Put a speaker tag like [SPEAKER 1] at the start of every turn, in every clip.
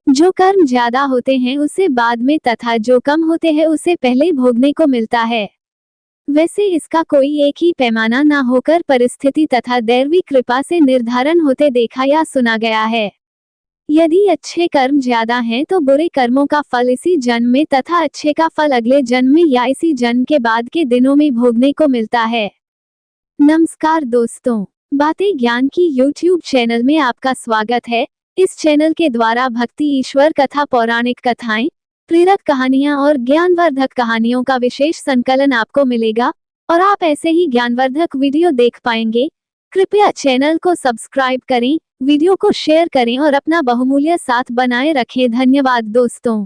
[SPEAKER 1] जो कर्म ज्यादा होते हैं उसे बाद में तथा जो कम होते हैं उसे पहले भोगने को मिलता है। वैसे इसका कोई एक ही पैमाना ना होकर परिस्थिति तथा दैवी कृपा से निर्धारण होते देखा या सुना गया है। यदि अच्छे कर्म ज्यादा हैं तो बुरे कर्मों का फल इसी जन्म में तथा अच्छे का फल अगले जन्म में या इसी जन्म के बाद के दिनों में भोगने को मिलता है। नमस्कार दोस्तों, बातें ज्ञान की YouTube चैनल में आपका स्वागत है। इस चैनल के द्वारा भक्ति, ईश्वर कथा, पौराणिक कथाएं, प्रेरक कहानियां और ज्ञानवर्धक कहानियों का विशेष संकलन आपको मिलेगा और आप ऐसे ही ज्ञानवर्धक वीडियो देख पाएंगे। कृपया चैनल को सब्सक्राइब करें, वीडियो को शेयर करें और अपना बहुमूल्य साथ बनाए रखें। धन्यवाद दोस्तों।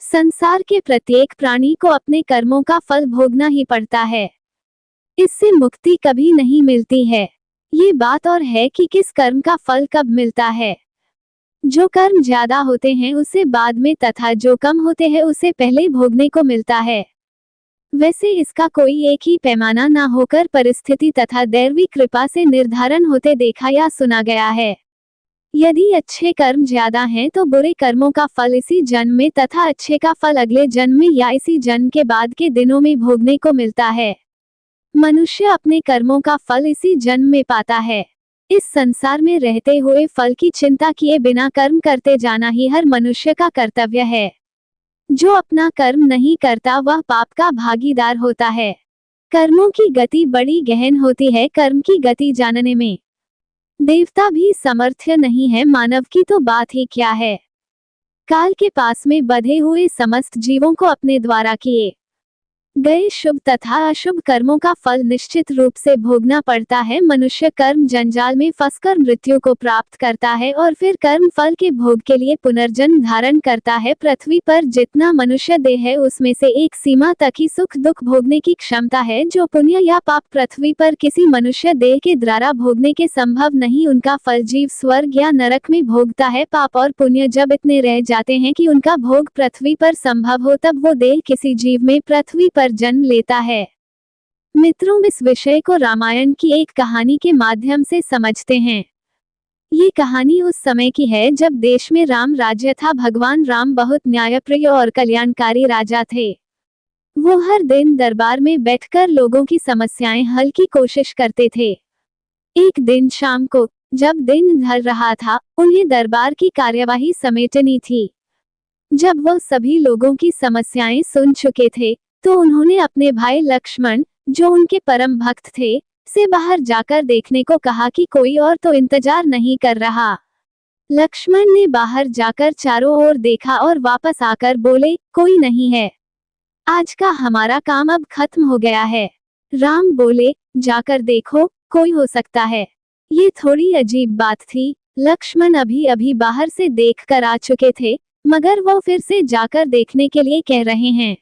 [SPEAKER 1] संसार के प्रत्येक प्राणी को अपने कर्मों का फल भोगना ही पड़ता है। इससे मुक्ति कभी नहीं मिलती है। ये बात और है कि किस कर्म का फल कब मिलता है। जो कर्म ज्यादा होते हैं उसे बाद में तथा जो कम होते हैं उसे पहले भोगने को मिलता है। वैसे इसका कोई एक ही पैमाना ना होकर परिस्थिति तथा दैवी कृपा से निर्धारण होते देखा या सुना गया है। यदि अच्छे कर्म ज्यादा हैं तो बुरे कर्मों का फल इसी जन्म में तथा अच्छे का फल अगले जन्म में या इसी जन्म के बाद के दिनों में भोगने को मिलता है। मनुष्य अपने कर्मों का फल इसी जन्म में पाता है। इस संसार में रहते हुए फल की चिंता किए बिना कर्म करते जाना ही हर मनुष्य का कर्तव्य है। जो अपना कर्म नहीं करता वह पाप का भागीदार होता है। कर्मों की गति बड़ी गहन होती है। कर्म की गति जानने में देवता भी समर्थ नहीं है, मानव की तो बात ही क्या है। काल के पास में बंधे हुए समस्त जीवों को अपने द्वारा किए गए शुभ तथा अशुभ कर्मों का फल निश्चित रूप से भोगना पड़ता है। मनुष्य कर्म जंजाल में फंसकर मृत्यु को प्राप्त करता है और फिर कर्म फल के भोग के लिए पुनर्जन्म धारण करता है। पृथ्वी पर जितना मनुष्य देह है उसमें से एक सीमा तक ही सुख दुख भोगने की क्षमता है। जो पुण्य या पाप पृथ्वी पर किसी मनुष्य देह के द्वारा भोगने के संभव नहीं, उनका फल जीव स्वर्ग या नरक में भोगता है। पाप और पुण्य जब इतने रह जाते हैं कि उनका भोग पृथ्वी पर संभव हो तब वो देह किसी जीव में पृथ्वी पर जन्म लेता है। मित्रों, इस विषय को रामायण की एक कहानी के माध्यम से समझते हैं। ये कहानी उस समय की है जब देश में राम राज्य था। भगवान राम बहुत न्यायप्रिय और कल्याणकारी राजा थे। वो हर दिन दरबार में बैठकर लोगों की समस्याएं हल की कोशिश करते थे। एक दिन शाम को जब दिन ढल रहा था, उन्हें दरबार की कार्यवाही समेटनी थी। जब वह सभी लोगों की समस्याएं सुन चुके थे तो उन्होंने अपने भाई लक्ष्मण, जो उनके परम भक्त थे, से बाहर जाकर देखने को कहा कि कोई और तो इंतजार नहीं कर रहा। लक्ष्मण ने बाहर जाकर चारों ओर देखा और वापस आकर बोले, कोई नहीं है। आज का हमारा काम अब खत्म हो गया है। राम बोले, जाकर देखो, कोई हो सकता है। ये थोड़ी अजीब बात थी। लक्ष्मण अभी अभी बाहर से देख कर आ चुके थे, मगर वो फिर से जाकर देखने के लिए कह रहे हैं।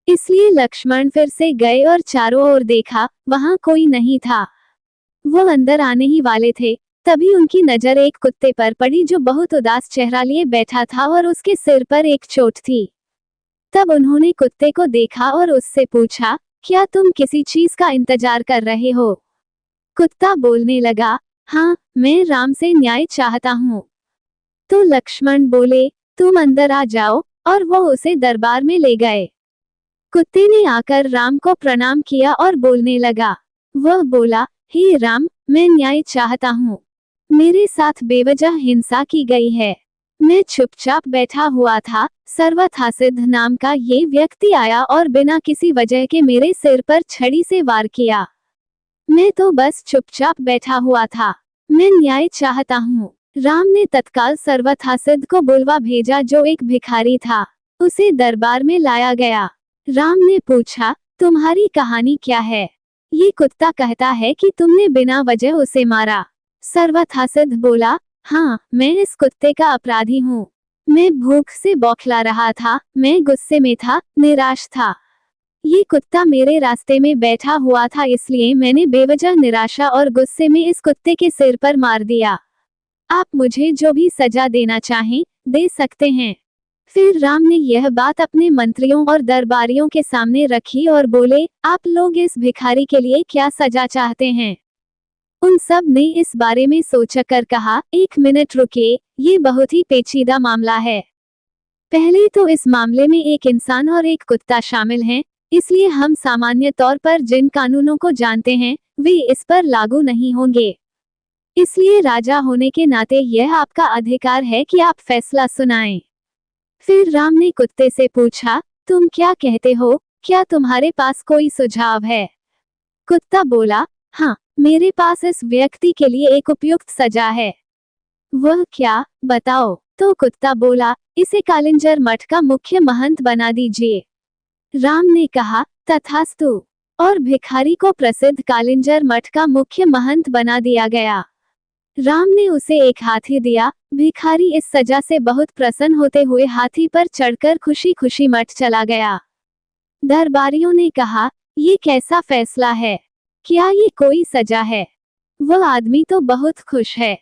[SPEAKER 1] इसलिए लक्ष्मण फिर से गए और चारों ओर देखा, वहां कोई नहीं था। वो अंदर आने ही वाले थे, तभी उनकी नजर एक कुत्ते पर पड़ी जो बहुत उदास चेहरा लिए बैठा था और उसके सिर पर एक चोट थी। तब उन्होंने कुत्ते को देखा और उससे पूछा, क्या तुम किसी चीज का इंतजार कर रहे हो? कुत्ता बोलने लगा, हाँ, मैं राम से न्याय चाहता हूँ। तो लक्ष्मण बोले, तुम अंदर आ जाओ, और वो उसे दरबार में ले गए। कुत्ते ने आकर राम को प्रणाम किया और बोलने लगा। वह बोला, हे राम, मैं न्याय चाहता हूँ। मेरे साथ बेवजह हिंसा की गई है। मैं चुपचाप बैठा हुआ था। सर्वथासिद्ध नाम का ये व्यक्ति आया और बिना किसी वजह के मेरे सिर पर छड़ी से वार किया। मैं तो बस चुपचाप बैठा हुआ था। मैं न्याय चाहता हूँ। राम ने तत्काल सर्वथासिद्ध को बुलवा भेजा, जो एक भिखारी था। उसे दरबार में लाया गया। राम ने पूछा, तुम्हारी कहानी क्या है? ये कुत्ता कहता है कि तुमने बिना वजह उसे मारा। सर्वथासिद्ध बोला, हाँ, मैं इस कुत्ते का अपराधी हूँ। मैं भूख से बौखला रहा था, मैं गुस्से में था, निराश था। ये कुत्ता मेरे रास्ते में बैठा हुआ था, इसलिए मैंने बेवजह निराशा और गुस्से में इस कुत्ते के सिर पर मार दिया। आप मुझे जो भी सजा देना चाहें, दे सकते हैं। फिर राम ने यह बात अपने मंत्रियों और दरबारियों के सामने रखी और बोले, आप लोग इस भिखारी के लिए क्या सजा चाहते हैं? उन सब ने इस बारे में सोचकर कहा, एक मिनट रुकिए, ये बहुत ही पेचीदा मामला है। पहले तो इस मामले में एक इंसान और एक कुत्ता शामिल हैं, इसलिए हम सामान्य तौर पर जिन कानूनों को जानते हैं वे इस पर लागू नहीं होंगे। इसलिए राजा होने के नाते यह आपका अधिकार है कि आप फैसला सुनाएं। फिर राम ने कुत्ते से पूछा, तुम क्या कहते हो, क्या तुम्हारे पास कोई सुझाव है? कुत्ता बोला, हाँ, मेरे पास इस व्यक्ति के लिए एक उपयुक्त सजा है। वह क्या, बताओ? तो कुत्ता बोला, इसे कालिंजर मठ का मुख्य महंत बना दीजिए। राम ने कहा, तथास्तु, और भिखारी को प्रसिद्ध कालिंजर मठ का मुख्य महंत बना दिया गया। राम ने उसे एक हाथी दिया। भिखारी इस सजा से बहुत प्रसन्न होते हुए हाथी पर चढ़कर खुशी खुशी मठ चला गया। दरबारियों ने कहा, ये कैसा फैसला है? क्या ये कोई सजा है? वह आदमी तो बहुत खुश है।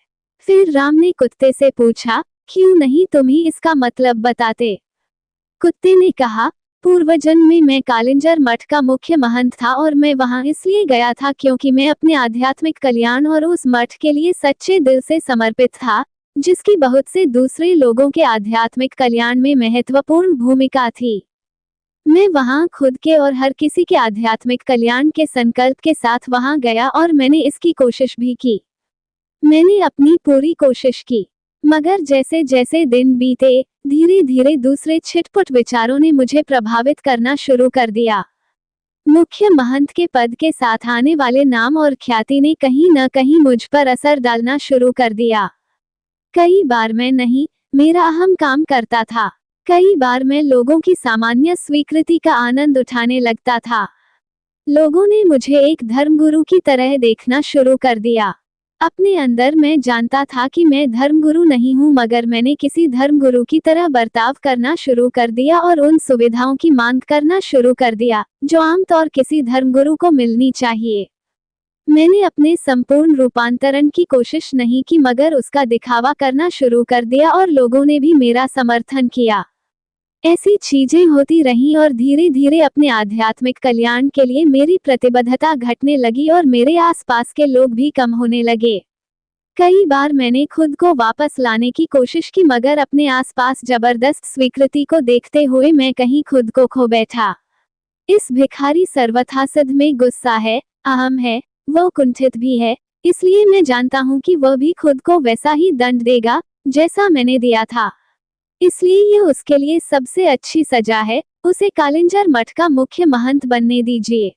[SPEAKER 1] फिर राम ने कुत्ते से पूछा, क्यों नहीं तुम ही इसका मतलब बताते? कुत्ते ने कहा, पूर्वजन्म में मैं कालिंजर मठ का मुख्य महंत था और मैं वहां इसलिए गया था क्योंकि मैं अपने आध्यात्मिक कल्याण और उस मठ के लिए सच्चे दिल से समर्पित था, जिसकी बहुत से दूसरे लोगों के आध्यात्मिक कल्याण में महत्वपूर्ण भूमिका थी। मैं वहां खुद के और हर किसी के आध्यात्मिक कल्याण के संकल्प के साथ वहां गया और मैंने इसकी कोशिश भी की। मैंने अपनी पूरी कोशिश की, मगर जैसे जैसे दिन बीते, धीरे धीरे दूसरे छिटपुट विचारों ने मुझे प्रभावित करना शुरू कर दिया। मुख्य महंत के पद के साथ आने वाले नाम और ख्याति ने कहीं न कहीं मुझ पर असर डालना शुरू कर दिया। कई बार मैं नहीं, मेरा अहम काम करता था। कई बार मैं लोगों की सामान्य स्वीकृति का आनंद उठाने लगता था। लोगों ने मुझे एक धर्मगुरु की तरह देखना शुरू कर दिया। अपने अंदर मैं जानता था कि मैं धर्मगुरु नहीं हूं, मगर मैंने किसी धर्मगुरु की तरह बर्ताव करना शुरू कर दिया और उन सुविधाओं की मांग करना शुरू कर दिया जो आमतौर किसी धर्मगुरु को मिलनी चाहिए। मैंने अपने संपूर्ण रूपांतरण की कोशिश नहीं की, मगर उसका दिखावा करना शुरू कर दिया और लोगों ने भी मेरा समर्थन किया। ऐसी चीजें होती रहीं और धीरे धीरे अपने आध्यात्मिक कल्याण के लिए मेरी प्रतिबद्धता घटने लगी और मेरे आसपास के लोग भी कम होने लगे। कई बार मैंने खुद को वापस लाने की कोशिश की, मगर अपने आसपास जबरदस्त स्वीकृति को देखते हुए मैं कहीं खुद को खो बैठा। इस भिखारी सर्वथा सिद्ध में गुस्सा है, अहम है, वो कुंठित भी है, इसलिए मैं जानता हूँ कि वह भी खुद को वैसा ही दंड देगा जैसा मैंने दिया था। इसलिए ये उसके लिए सबसे अच्छी सजा है, उसे कालिंजर मठ का मुख्य महंत बनने दीजिए।